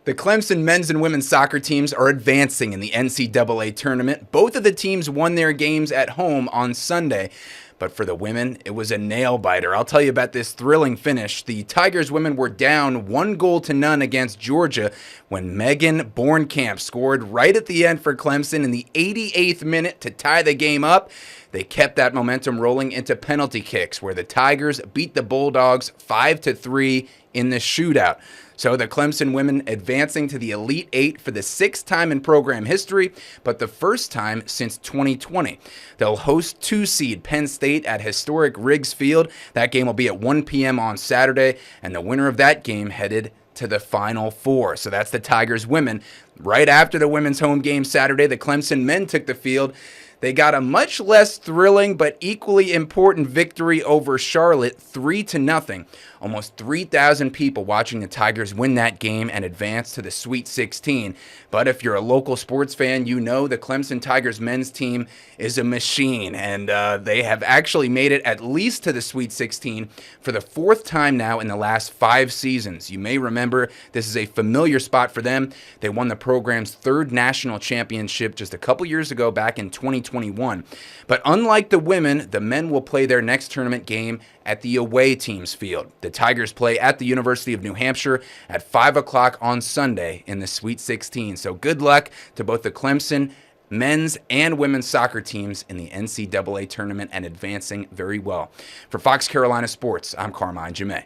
The Clemson men's and women's soccer teams are advancing in the NCAA tournament. Both of the teams won their games at home on Sunday. But for the women, it was a nail-biter. I'll tell you about this thrilling finish. The Tigers women were down 1-0 against Georgia when Megan Bornkamp scored right at the end for Clemson in the 88th minute to tie the game up. They kept that momentum rolling into penalty kicks, where the Tigers beat the Bulldogs 5-3 in the shootout. So the Clemson women advancing to the Elite Eight for the sixth time in program history, but the first time since 2020. They'll host 2-seed Penn State at historic Riggs Field. That game will be at 1 p.m. on Saturday, and the winner of that game headed to the Final Four. So that's the Tigers women. Right after the women's home game Saturday, the Clemson men took the field. They got a much less thrilling but equally important victory over Charlotte, 3-0. Almost 3,000 people watching the Tigers win that game and advance to the Sweet 16. But if you're a local sports fan, you know the Clemson Tigers men's team is a machine, and they have actually made it at least to the Sweet 16 for the fourth time now in the last 5 seasons. You may remember this is a familiar spot for them. They won the program's third national championship just a couple years ago, back in 2021. But unlike the women, the men will play their next tournament game at the away team's field. The Tigers play at the University of New Hampshire at 5 o'clock on Sunday in the Sweet 16. So good luck to both the Clemson men's and women's soccer teams in the NCAA tournament and advancing very well. For Fox Carolina Sports, I'm Carmine Jamea.